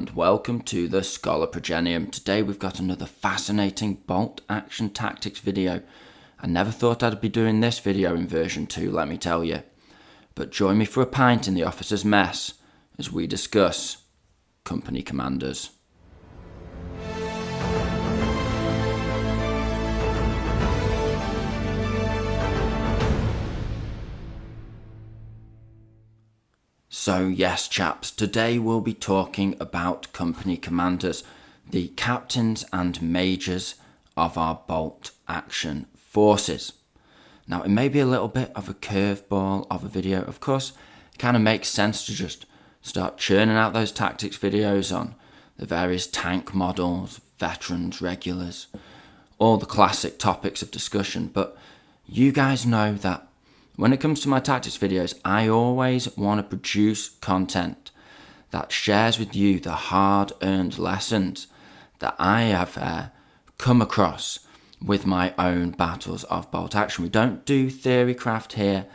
and welcome to the Scholar Progenium. Today we've got another fascinating bolt action tactics video. I never thought I'd be doing this video in version 2, let me tell you. But join me for a pint in the officer's mess as we discuss company commanders. So yes chaps, today we'll be talking about company commanders, the captains and majors of our bolt action forces. Now it may be a little bit of a curveball of a video, of course it kind of makes sense to just start churning out those tactics videos on the various tank models, veterans, regulars, all the classic topics of discussion, but you guys know that when it comes to my tactics videos, I always want to produce content that shares with you the hard-earned lessons that I have come across with my own battles of bolt action. We don't do theory craft here.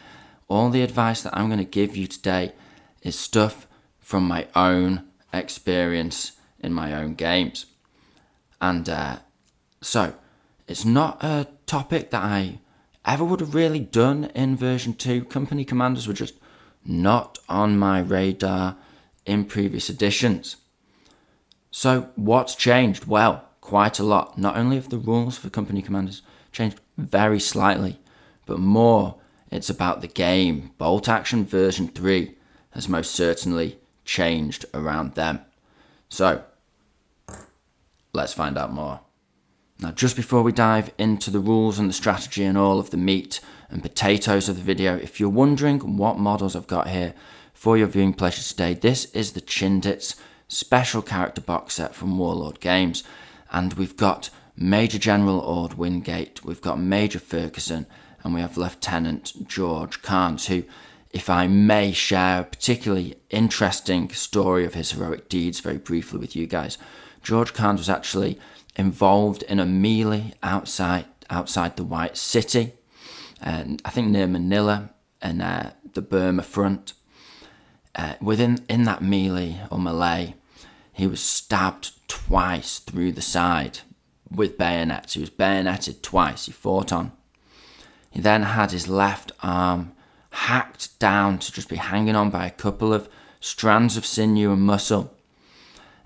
All the advice that I'm going to give you today is stuff from my own experience in my own games. And so, it's not a topic that I ever would have really done in version 2. Company commanders were just not on my radar in previous editions. So what's changed? Well, quite a lot. Not only have the rules for company commanders changed very slightly, but more it's about the game. Bolt action version 3 has most certainly changed around them. So let's find out more. Now, just before we dive into the rules and the strategy and all of the meat and potatoes of the video, if you're wondering what models I've got here for your viewing pleasure today, this is the Chindits special character box set from Warlord Games. And we've got Major General Ord Wingate, we've got Major Ferguson, and we have Lieutenant George Carnes, who, if I may share a particularly interesting story of his heroic deeds very briefly with you guys. George Carnes was actually involved in a melee outside the White City, and I think near Manila and the Burma front. In that melee or melee, he was stabbed twice through the side with bayonets. He was bayoneted twice. He fought on. He then had his left arm hacked down to just be hanging on by a couple of strands of sinew and muscle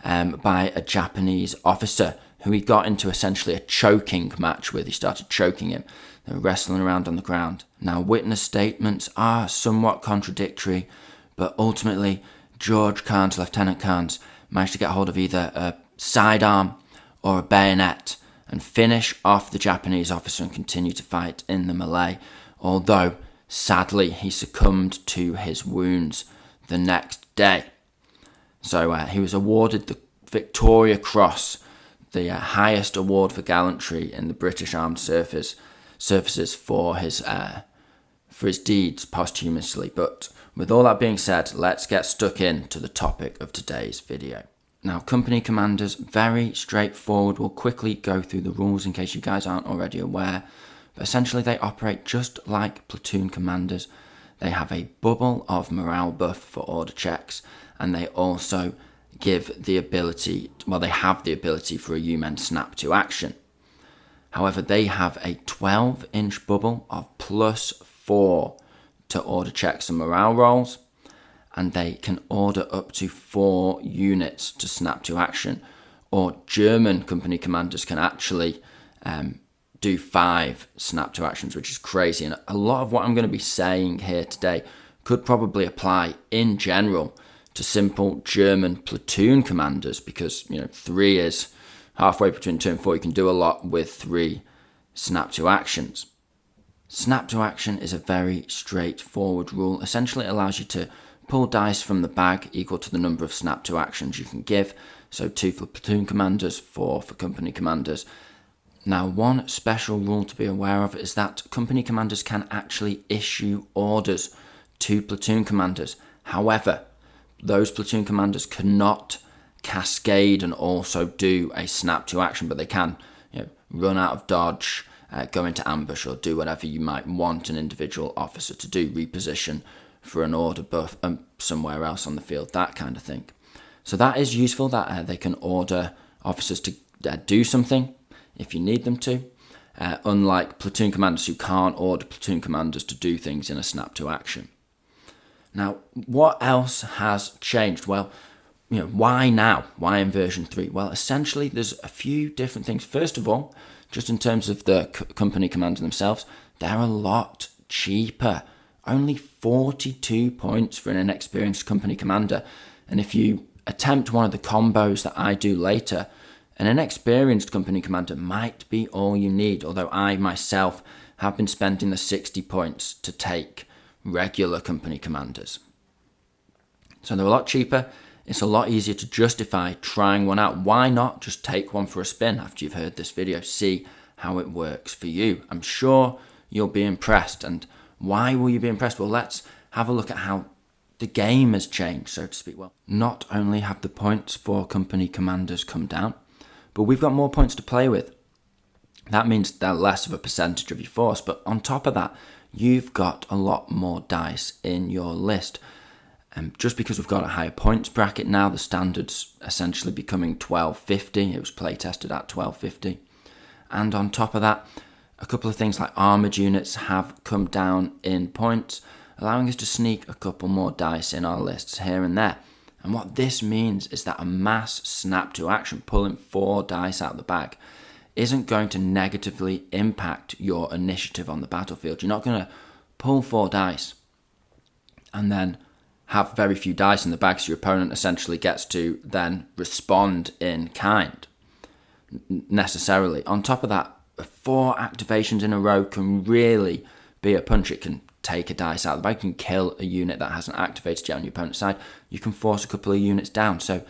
by a Japanese officer who he got into essentially a choking match with. He started choking him. They were wrestling around on the ground. Now, witness statements are somewhat contradictory, but ultimately, George Carnes, Lieutenant Carnes, managed to get hold of either a sidearm or a bayonet and finish off the Japanese officer and continue to fight in the melee, although, sadly, he succumbed to his wounds the next day. So he was awarded the Victoria Cross, the highest award for gallantry in the British Armed Services for his deeds posthumously. But with all that being said, let's get stuck into the topic of today's video. Now, company commanders, very straightforward. We'll quickly go through the rules in case you guys aren't already aware. But essentially, they operate just like platoon commanders. They have a bubble of morale buff for order checks, and they also have the ability for a U-Men snap to action. However, they have a 12-inch bubble of +4 to order checks and morale rolls, and they can order up to 4 units to snap to action, or German company commanders can actually do 5 snap to actions, which is crazy. And a lot of what I'm going to be saying here today could probably apply in general to simple German platoon commanders, because 3 is halfway between 2 and 4. You can do a lot with 3 snap to actions. Snap to action is a very straightforward rule. Essentially, it allows you to pull dice from the bag equal to the number of snap to actions you can give. So 2 for platoon commanders, 4 for company commanders. Now, one special rule to be aware of is that company commanders can actually issue orders to platoon commanders. However, those platoon commanders cannot cascade and also do a snap to action, but they can run out of dodge, go into ambush, or do whatever you might want an individual officer to do, reposition for an order buff somewhere else on the field, that kind of thing. So that is useful, that they can order officers to do something if you need them to, unlike platoon commanders who can't order platoon commanders to do things in a snap to action. Now, what else has changed? Well, why now? Why in version 3? Well, essentially, there's a few different things. First of all, just in terms of the company commander themselves, they're a lot cheaper. Only 42 points for an inexperienced company commander. And if you attempt one of the combos that I do later, an inexperienced company commander might be all you need, although I myself have been spending the 60 points to take regular company commanders. So they're a lot cheaper. It's a lot easier to justify trying one out. Why not just take one for a spin after you've heard this video? See how it works for you. I'm sure you'll be impressed. And why will you be impressed? Well, let's have a look at how the game has changed, so to speak. Well, not only have the points for company commanders come down, but we've got more points to play with. That means they're less of a percentage of your force. But on top of that, you've got a lot more dice in your list. Just because we've got a higher points bracket now, the standard's essentially becoming 1250. It was play tested at 1250. And on top of that, a couple of things like armoured units have come down in points, allowing us to sneak a couple more dice in our lists here and there. And what this means is that a mass snap to action, pulling 4 dice out of the bag, isn't going to negatively impact your initiative on the battlefield. You're not going to pull 4 dice and then have very few dice in the bag, so your opponent essentially gets to then respond in kind, necessarily. On top of that, 4 activations in a row can really be a punch. It can take a dice out of the bag, you can kill a unit that hasn't activated yet on your opponent's side, you can force a couple of units down. So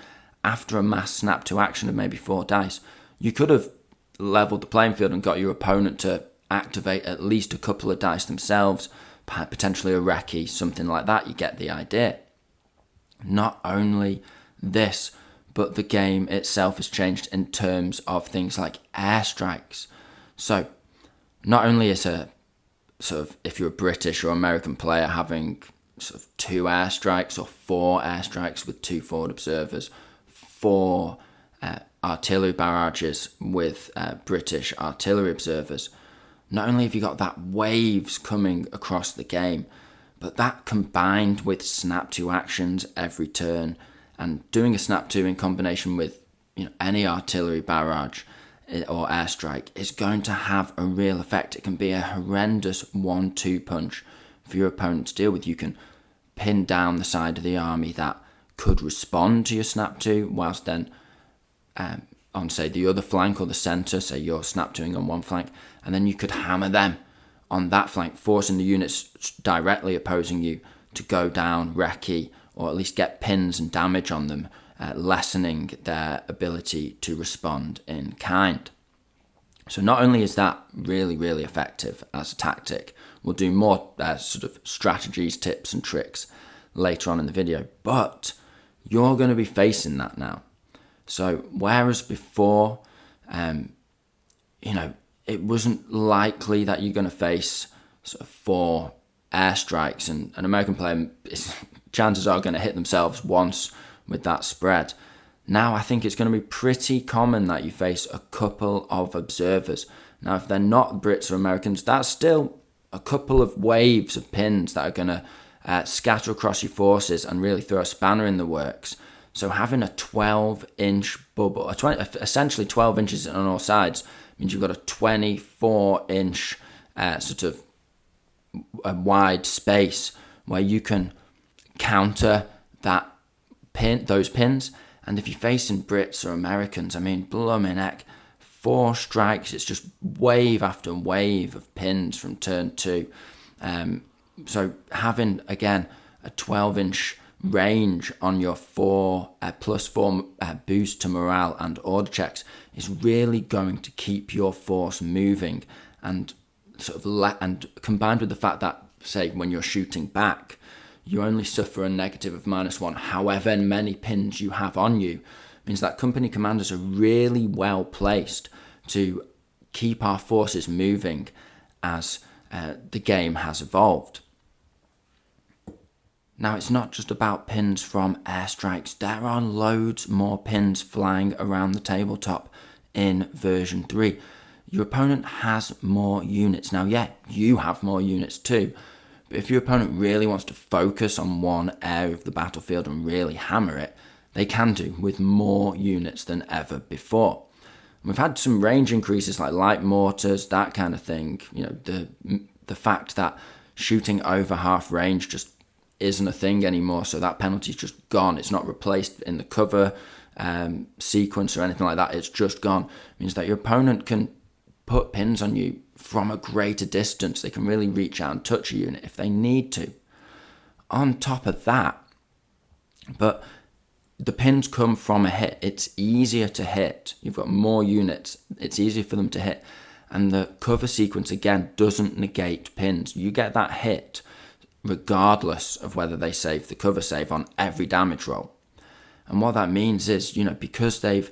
after a mass snap to action of maybe 4 dice, you could have leveled the playing field and got your opponent to activate at least a couple of dice themselves, potentially a recce, something like that. You get the idea. Not only this, but the game itself has changed in terms of things like airstrikes. So not only is a sort of, if you're a British or American player, having sort of 2 airstrikes or 4 airstrikes with 2 forward observers, 4 artillery barrages with British artillery observers. Not only have you got that waves coming across the game, but that combined with snap to actions every turn and doing a snap to in combination with any artillery barrage or airstrike is going to have a real effect. It can be a horrendous 1-2 punch for your opponent to deal with. You can pin down the side of the army that could respond to your snap to, whilst then on, say, the other flank or the centre, say you're snap toing on one flank, and then you could hammer them on that flank, forcing the units directly opposing you to go down, recce, or at least get pins and damage on them, lessening their ability to respond in kind. So not only is that really, really effective as a tactic, we'll do more sort of strategies, tips and tricks later on in the video, but you're going to be facing that now. So whereas before, it wasn't likely that you're going to face sort of 4 airstrikes, and an American player, chances are going to hit themselves once with that spread. Now I think it's going to be pretty common that you face a couple of observers. Now if they're not Brits or Americans, that's still a couple of waves of pins that are going to scatter across your forces and really throw a spanner in the works. So having a 12-inch bubble, essentially 12 inches on all sides, means you've got a 24-inch sort of a wide space where you can counter those pins. And if you're facing Brits or Americans, blooming heck, 4 strikes, it's just wave after wave of pins from turn 2. So having, again, a 12-inch range on your +4 boost to morale and order checks is really going to keep your force moving, and and combined with the fact that, say, when you're shooting back, you only suffer a negative of -1, however many pins you have on you, means that company commanders are really well placed to keep our forces moving as the game has evolved. Now, it's not just about pins from airstrikes. There are loads more pins flying around the tabletop in version 3. Your opponent has more units. Now, yeah, you have more units too. But if your opponent really wants to focus on one area of the battlefield and really hammer it, they can do with more units than ever before. We've had some range increases like light mortars, that kind of thing. You know, the fact that shooting over half range just isn't a thing anymore, so that penalty's just gone. It's not replaced in the cover sequence or anything like that. It's just gone. It means that your opponent can put pins on you from a greater distance. They can really reach out and touch a unit if they need to. On top of that, but the pins come from a hit. It's easier to hit. You've got more units. It's easier for them to hit. And the cover sequence, again, doesn't negate pins. You get that hit regardless of whether they save the cover save on every damage roll. And what that means is, you know, because they've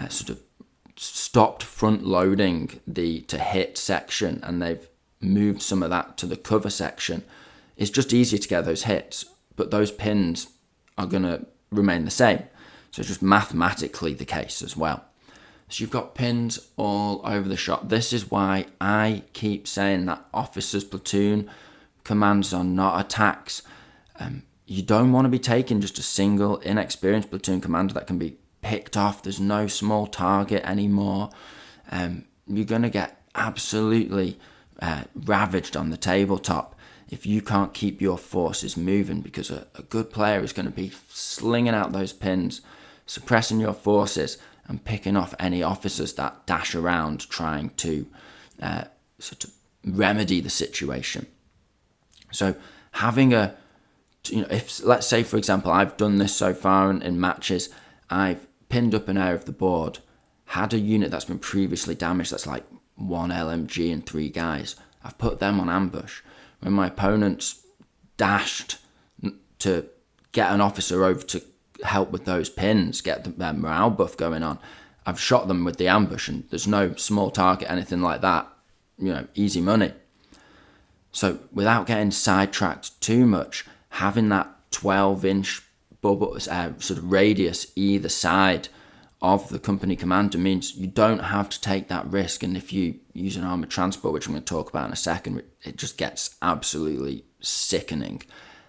sort of stopped front loading the to hit section and they've moved some of that to the cover section, it's just easier to get those hits. But those pins are going to remain the same. So it's just mathematically the case as well. So you've got pins all over the shop. This is why I keep saying that officers' platoon commands are not attacks. You don't want to be taking just a single inexperienced platoon commander that can be picked off. There's no small target anymore. You're going to get absolutely ravaged on the tabletop if you can't keep your forces moving, because a good player is going to be slinging out those pins, suppressing your forces and picking off any officers that dash around trying to sort of remedy the situation. So having if let's say, for example, I've done this so far in matches, I've pinned up an area of the board, had a unit that's been previously damaged, that's like 1 LMG and 3 guys. I've put them on ambush. When my opponent's dashed to get an officer over to help with those pins, get their morale buff going on, I've shot them with the ambush, and there's no small target, anything like that. You know, easy money. So without getting sidetracked too much, having that 12-inch bubble, sort of radius either side of the company commander means you don't have to take that risk. And if you use an armoured transport, which I'm going to talk about in a second, it just gets absolutely sickening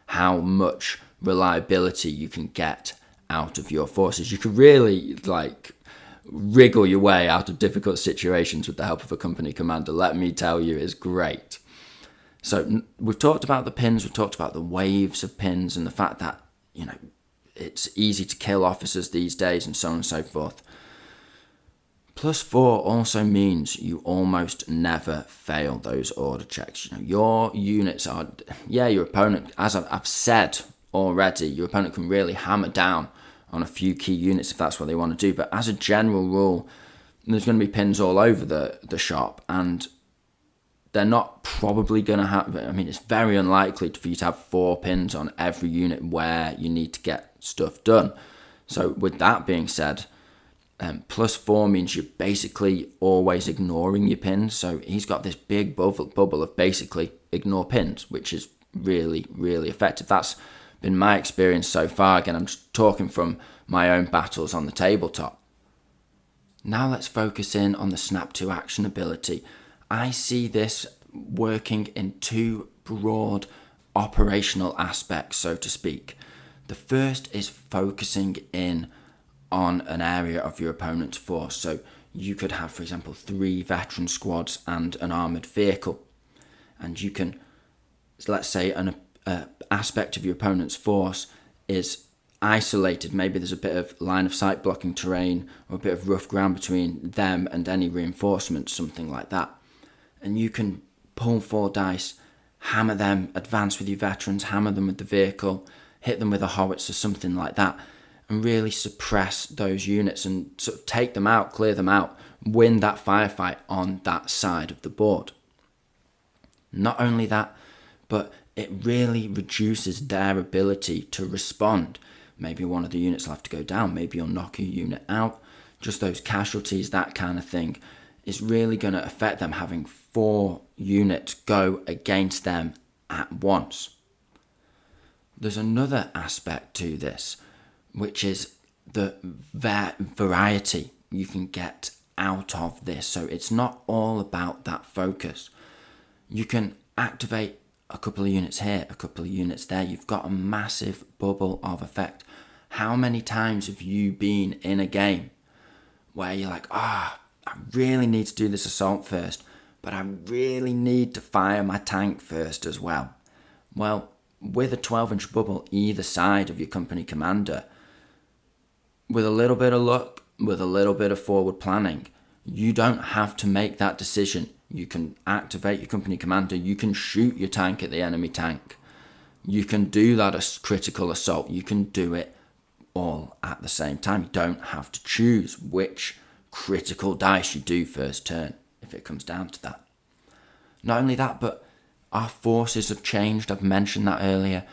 how much reliability you can get out of your forces. You can really wriggle your way out of difficult situations with the help of a company commander. Let me tell you, it's great. So we've talked about the pins, we've talked about the waves of pins and the fact that, you know, it's easy to kill officers these days and so on and so forth. +4 also means you almost never fail those order checks. You know, your units are, your opponent, as I've said already, your opponent can really hammer down on a few key units if that's what they want to do. But as a general rule, there's going to be pins all over the shop, and they're not probably going to have, I mean, it's very unlikely for you to have 4 pins on every unit where you need to get stuff done. So with that being said, +4 means you're basically always ignoring your pins. So he's got this big bubble of basically ignore pins, which is really, really effective. That's been my experience so far. Again, I'm just talking from my own battles on the tabletop. Now let's focus in on the Snap to Action ability. I see this working in 2 broad operational aspects, so to speak. The first is focusing in on an area of your opponent's force. So you could have, for example, 3 veteran squads and an armoured vehicle. And you can, let's say, an aspect of your opponent's force is isolated. Maybe there's a bit of line of sight blocking terrain or a bit of rough ground between them and any reinforcements, something like that. And you can pull 4 dice, hammer them, advance with your veterans, hammer them with the vehicle, hit them with a howitzer, something like that, and really suppress those units and sort of take them out, clear them out, win that firefight on that side of the board. Not only that, but it really reduces their ability to respond. Maybe one of the units will have to go down, maybe you'll knock a unit out, just those casualties, that kind of thing, is really going to affect them having 4 units go against them at once. there's another aspect to this, which is the variety you can get out of this. So it's not all about that focus. You can activate a couple of units here, a couple of units there. You've got a massive bubble of effect. How many times have you been in a game where you're like, I really need to do this assault first, but I really need to fire my tank first as well? Well, with a 12-inch bubble either side of your company commander, with a little bit of luck, with a little bit of forward planning, you don't have to make that decision. You can activate your company commander, you can shoot your tank at the enemy tank, you can do that as critical assault, you can do it all at the same time. You don't have to choose which critical dice you do first turn, if it comes down to that. Not only that, but our forces have changed. I've mentioned that earlier.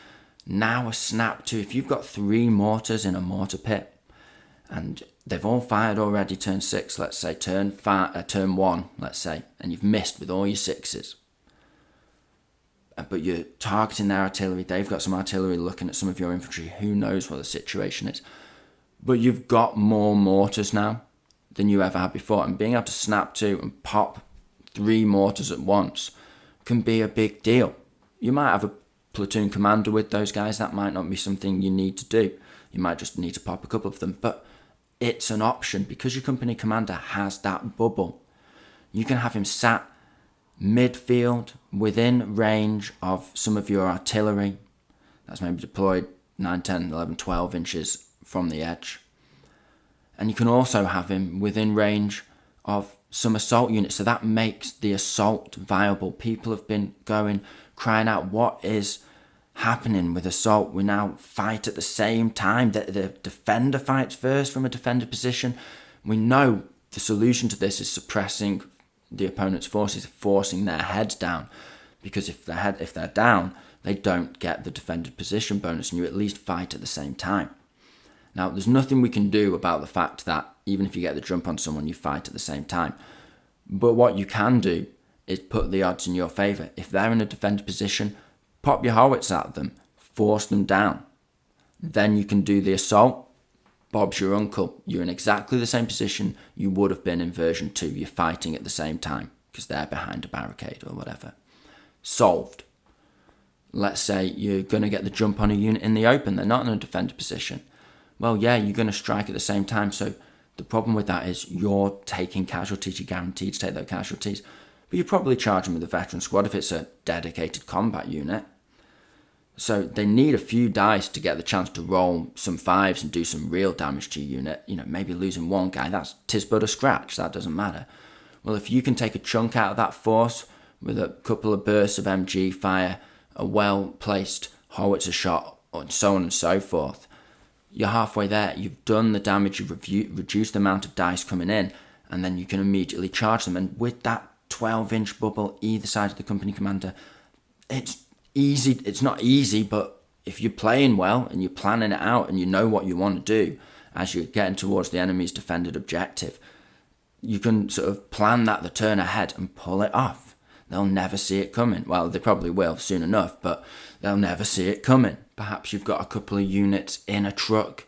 Now a snap to, if you've got 3 mortars in a mortar pit, and they've all fired already turn 6, let's say, turn 1, let's say, and you've missed with all your 6s. But you're targeting their artillery, they've got some artillery looking at some of your infantry, who knows what the situation is. But you've got more mortars now than you ever had before, and being able to snap to and pop 3 mortars at once can be a big deal. You might have a platoon commander with those guys, that might not be something you need to do. You might just need to pop a couple of them, but it's an option because your company commander has that bubble. You can have him sat midfield within range of some of your artillery. That's maybe deployed 9, 10, 11, 12 inches from the edge. And you can also have him within range of some assault units. So that makes the assault viable. People have been crying out, what is happening with assault? We now fight at the same time. The defender fights first from a defender position. We know the solution to this is suppressing the opponent's forces, forcing their heads down, because if they're down, they don't get the defended position bonus, and you at least fight at the same time. Now, there's nothing we can do about the fact that even if you get the jump on someone, you fight at the same time. But what you can do is put the odds in your favour. If they're in a defended position, pop your howitz at them, force them down. Then you can do the assault. Bob's your uncle. You're in exactly the same position you would have been in version 2. You're fighting at the same time because they're behind a barricade or whatever. Solved. Let's say you're going to get the jump on a unit in the open. They're not in a defended position. Well, yeah, you're going to strike at the same time. So the problem with that is you're taking casualties. You're guaranteed to take those casualties. But you're probably charging with a veteran squad if it's a dedicated combat unit. So they need a few dice to get the chance to roll some 5s and do some real damage to your unit. You know, maybe losing one guy, tis but a scratch, that doesn't matter. Well, if you can take a chunk out of that force with a couple of bursts of MG fire, a well-placed howitzer shot, and so on and so forth, you're halfway there. You've done the damage, you've reduced the amount of dice coming in, and then you can immediately charge them. And with that 12-inch bubble either side of the company commander, it's easy. It's not easy, but if you're playing well and you're planning it out and you know what you want to do as you're getting towards the enemy's defended objective, you can sort of plan that the turn ahead and pull it off. They'll never see it coming. Well, they probably will soon enough, but they'll never see it coming. Perhaps you've got a couple of units in a truck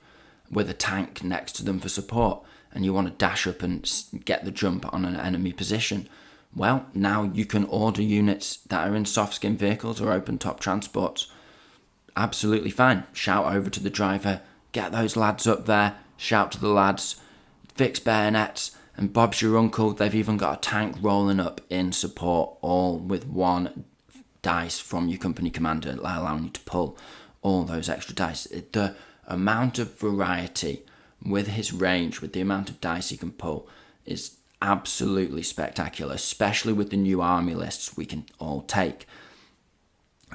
with a tank next to them for support, and you want to dash up and get the jump on an enemy position. Well, now you can order units that are in soft skin vehicles or open top transports. Absolutely fine. Shout over to the driver, get those lads up there, shout to the lads, fix bayonets, and Bob's your uncle. They've even got a tank rolling up in support, all with 1 dice from your company commander, allowing you to pull all those extra dice. The amount of variety with his range, with the amount of dice he can pull, is absolutely spectacular, especially with the new army lists we can all take.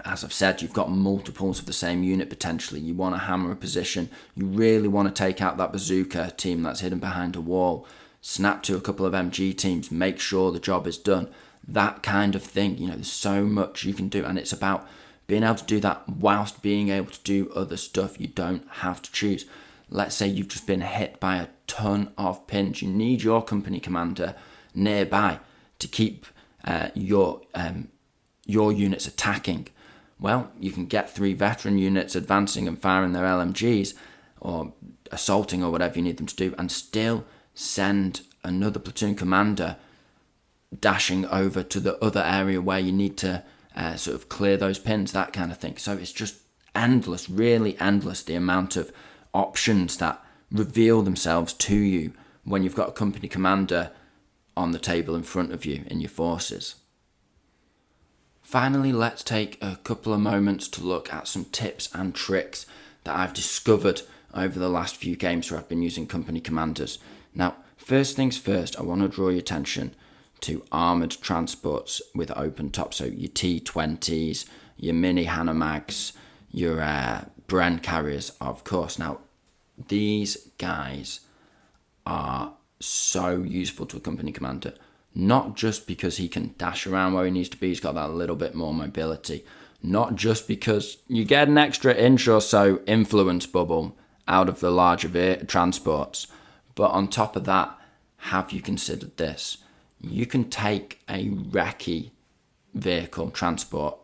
As I've said, you've got multiples of the same unit potentially. You want to hammer a position. You really want to take out that bazooka team that's hidden behind a wall. Snap to a couple of MG teams. Make sure the job is done. That kind of thing. You know, there's so much you can do, and it's about being able to do that whilst being able to do other stuff. You don't have to choose. Let's say you've just been hit by a ton of pins. You need your company commander nearby to keep your units attacking. well, you can get 3 veteran units advancing and firing their LMGs or assaulting or whatever you need them to do, and still send another platoon commander dashing over to the other area where you need to sort of clear those pins, that kind of thing. So it's just endless, really endless, the amount of options that reveal themselves to you when you've got a company commander on the table in front of you in your forces. Finally, let's take a couple of moments to look at some tips and tricks that I've discovered over the last few games where I've been using company commanders. Now, first things first, I want to draw your attention to armoured transports with open top. So your T-20s, your mini Hanamags, your Bren carriers, of course. Now, these guys are so useful to a company commander, not just because he can dash around where he needs to be, he's got that little bit more mobility, not just because you get an extra inch or so influence bubble out of the larger transports, but on top of that, have you considered this? You can take a recce vehicle transport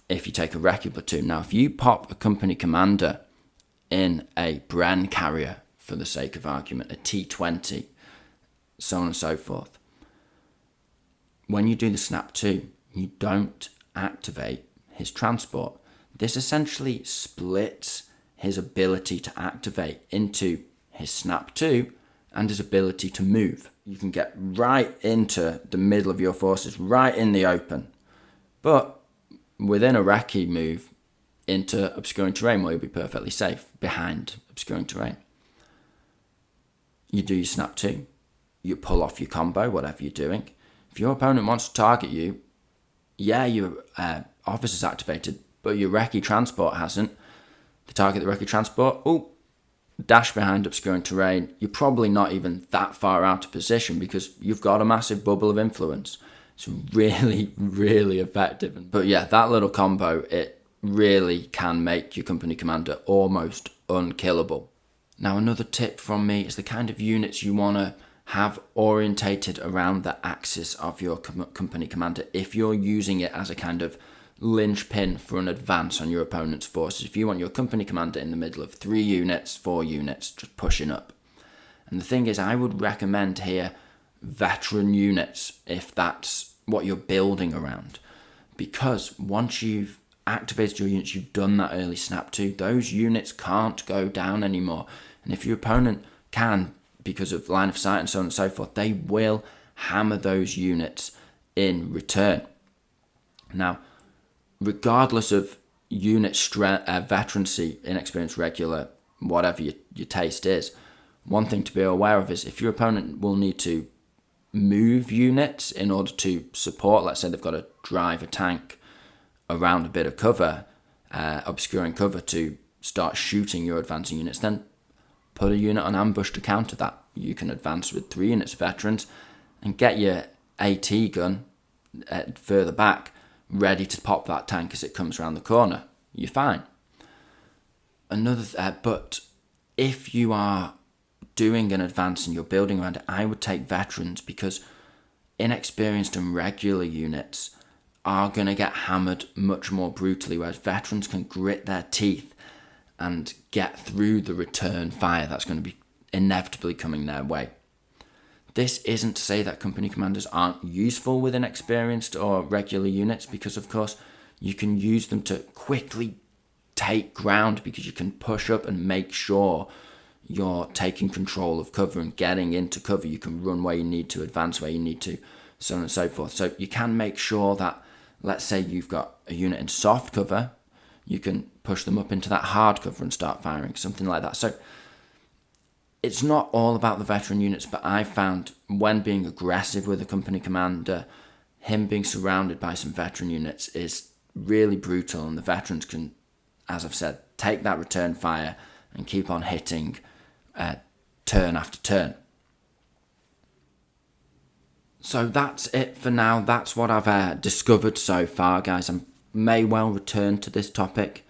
if you take a recce platoon. Now, if you pop a company commander in a Bren carrier, for the sake of argument, a T-20, so on and so forth, when you do the snap 2, you don't activate his transport. This essentially splits his ability to activate into his snap 2 and his ability to move. You can get right into the middle of your forces, right in the open, but within a recce move into obscuring terrain where you'll be perfectly safe behind obscuring terrain. You do your snap 2, you pull off your combo, whatever you're doing. If your opponent wants to target you, yeah, your officer's activated, but your recce transport hasn't. To target the recce transport, dash behind obscuring terrain. You're probably not even that far out of position because you've got a massive bubble of influence. It's really, really effective. But yeah, that little combo, it really can make your company commander almost unkillable. Now, another tip from me is the kind of units you want to have orientated around the axis of your company commander if you're using it as a kind of linchpin for an advance on your opponent's forces. If you want your company commander in the middle of 3 units, 4 units, just pushing up. And the thing is, I would recommend here veteran units if that's what you're building around. Because once you've activated your units, you've done that early snap 2, those units can't go down anymore. And if your opponent can, because of line of sight and so on and so forth, they will hammer those units in return. Now, regardless of unit strength, veterancy, inexperienced, regular, whatever your taste is, one thing to be aware of is if your opponent will need to move units in order to support, let's say they've got to drive a tank around a bit of cover, obscuring cover to start shooting your advancing units, then put a unit on ambush to counter that. You can advance with 3 units of veterans and get your AT gun further back, ready to pop that tank as it comes around the corner. You're fine. But if you are doing an advance and you're building around it, I would take veterans because inexperienced and regular units are going to get hammered much more brutally, whereas veterans can grit their teeth and get through the return fire that's going to be inevitably coming their way. This isn't to say that company commanders aren't useful with inexperienced or regular units, because of course you can use them to quickly take ground because you can push up and make sure you're taking control of cover and getting into cover. You can run where you need to, advance where you need to, so on and so forth. So you can make sure that, let's say you've got a unit in soft cover, you can push them up into that hard cover and start firing, something like that. So it's not all about the veteran units, but I found when being aggressive with a company commander, him being surrounded by some veteran units is really brutal, and the veterans can, as I've said, take that return fire and keep on hitting turn after turn. So that's it for now. That's what I've discovered so far, guys. I may well return to this topic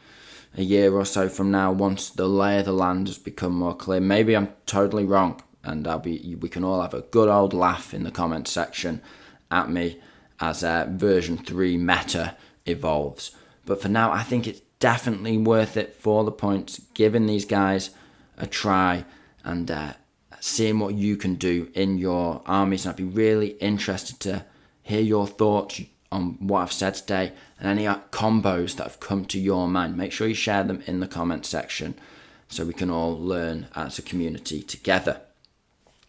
a year or so from now once the lay of the land has become more clear. Maybe I'm totally wrong, and we can all have a good old laugh in the comments section at me as version 3 meta evolves. But for now, I think it's definitely worth it for the points, giving these guys a try and seeing what you can do in your armies. And I'd be really interested to hear your thoughts on what I've said today and any combos that have come to your mind. Make sure you share them in the comment section so we can all learn as a community together.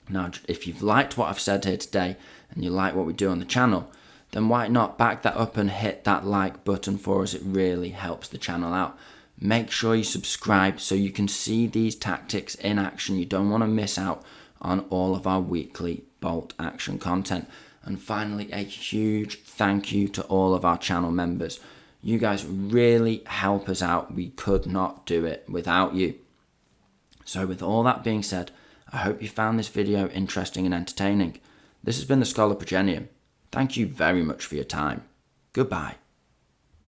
Now, if you've liked what I've said here today and you like what we do on the channel, then why not back that up and hit that like button for us? It really helps the channel out. Make sure you subscribe so you can see these tactics in action. You don't want to miss out on all of our weekly bolt action content. And finally, a huge thank you to all of our channel members. You guys really help us out. We could not do it without you. So with all that being said, I hope you found this video interesting and entertaining. This has been the Scholar Progenium. Thank you very much for your time. Goodbye.